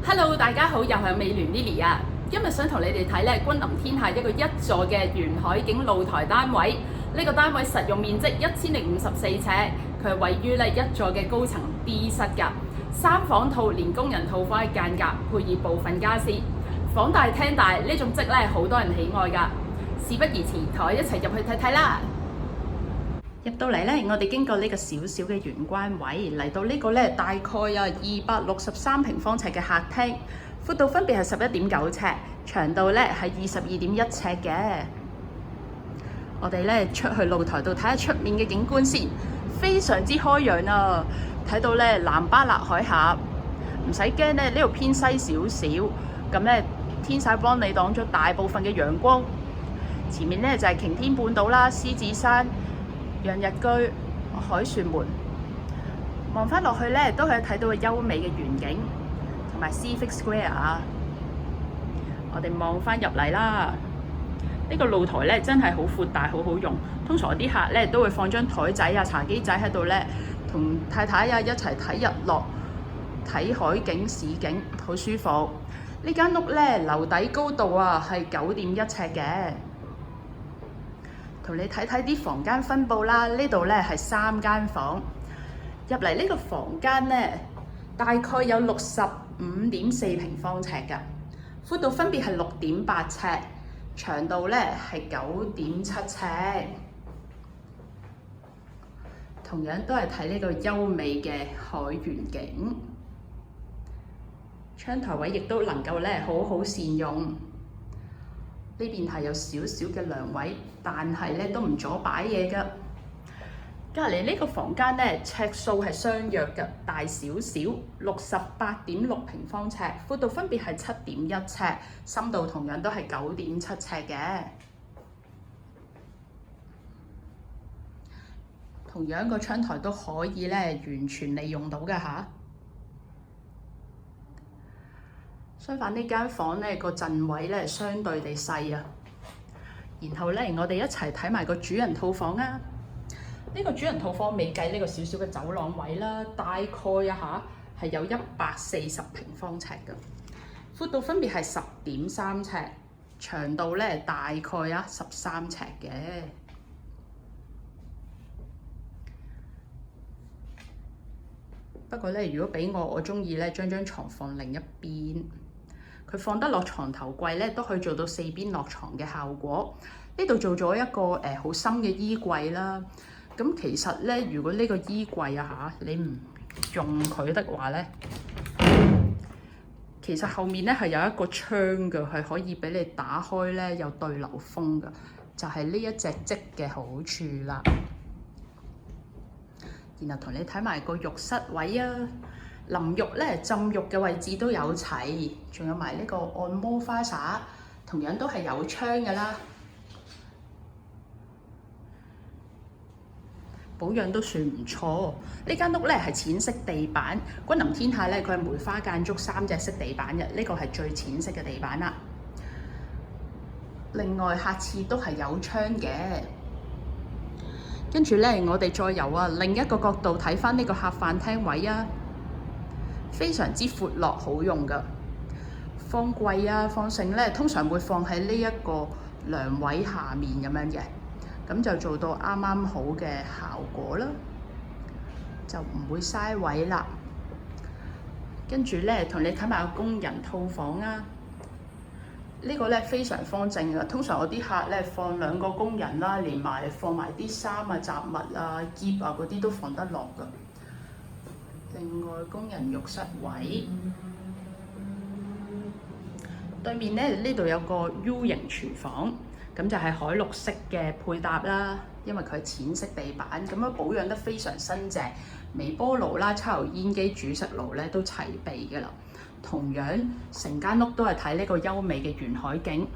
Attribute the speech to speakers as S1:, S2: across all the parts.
S1: Hello，大家好，又係美聯 Lily 啊！今日想同你哋睇咧，君臨天下一個一座嘅沿海景露台單位。呢個單位實用面積1054尺，佢係位於咧一座嘅高層 D 室㗎，3房套連工人套房嘅間隔，配以部分家私，房大廳大，呢種則咧好多人喜愛㗎。事不宜遲，同我一齊入去睇睇啦！入到嚟咧，我哋經過呢個小小嘅玄關位，嚟到呢個咧大概有263平方尺嘅客廳，闊度分別係11.9尺，長度咧係22.1尺嘅。我哋咧出去露台度睇下出面嘅景觀先，非常之開揚啊！睇到咧南巴勒海峽，唔使驚咧，呢度偏西少少，咁咧天曬幫你擋咗大部分嘅陽光。前面咧就係擎天半島啦、獅子山、洋日居、凱旋門，望翻落去咧都可以睇到個優美嘅遠景，同埋 Civic Square 啊！我哋望翻入嚟啦，呢個露台咧真係好闊大，好好用。通常我啲客咧都會放張台仔啊、茶幾仔喺度咧，同太太啊一齊睇日落、睇海景、市景，好舒服。呢間屋咧樓底高度啊係9.1尺嘅。同你睇睇啲房間分佈啦，呢度咧係3間房，入嚟呢個房間咧大概有65.4平方尺㗎，闊度分別係6.8尺，長度咧係9.7尺，同樣都係睇呢個優美嘅海園景，窗台位亦都能夠咧好好善用。呢邊係有少少嘅梁位，但係咧都唔阻擺嘢㗎。隔離呢個房間咧尺數係相約嘅，大少少，68.6平方尺，闊度分別係7.1尺，深度同樣都係9.7尺嘅。同樣個窗台都可以咧完全利用到㗎嚇。相反呢間房咧個陣位咧相對地細啊，然後咧我哋一齊睇埋個主人套房啊！呢個主人套房未計呢個小小嘅走廊位啦，大概係有140平方尺㗎，闊度分別係10.3尺，長度咧大概13尺嘅。不過咧，如果俾我鍾意咧將張床放另一邊。佢放得落床頭櫃咧，都可以做到4邊落床嘅效果。呢度做咗一個好深嘅衣櫃啦。咁其實咧，如果呢個衣櫃你唔用佢的話咧，其實後面咧係有一個窗嘅，係可以俾你打開咧，有對流風嘅，就係呢一隻積嘅好處啦。然後同你睇埋個浴室位啊！淋浴咧，浸浴嘅位置都有齊，仲有埋呢個按摩花灑，同樣都係有窗㗎啦。保養都算唔錯。呢間屋咧係淺色地板，君臨天下咧佢係梅花間竹3隻色地板嘅，呢個係最淺色嘅地板啦。另外客廁都係有窗嘅。跟住咧，我哋再由另一個角度睇返呢個客飯廳位啊。非常之闊落，好用㗎。放櫃啊，放剩咧，通常會放喺呢一個梁位下面咁樣嘅，咁就做到啱啱好嘅效果啦，就唔會嘥位啦。跟住咧，同你睇埋個工人套房啊。呢個咧非常方正㗎，通常我啲客咧放2個工人啦，連埋放埋啲衫啊、雜物啊、篋啊嗰啲都放得落㗎。另外工人浴室位，對面咧呢度有個 U 型廚房，咁就係海綠色嘅配搭啦。因為佢係淺色地板，咁樣保養得非常新淨。微波爐啦、抽油煙機、煮食爐咧都齊備㗎啦。同樣成間屋都係睇呢個優美嘅沿海景，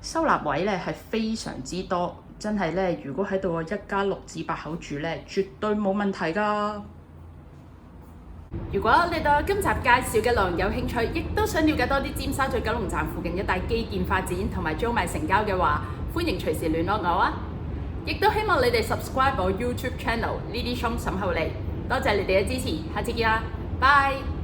S1: 收納位咧係非常之多，真係咧如果喺度一家6至8口住咧，絕對冇問題㗎。如果你對今集介紹嘅內容有興趣，亦都想了解多啲尖沙咀九龍站附近一帶基建發展同埋租賣成交嘅話，歡迎隨時聯絡我啊！亦都希望你哋 subscribe 我 YouTube channel Lily Shong 沈后利。多謝你哋嘅支持，下次見啦，拜。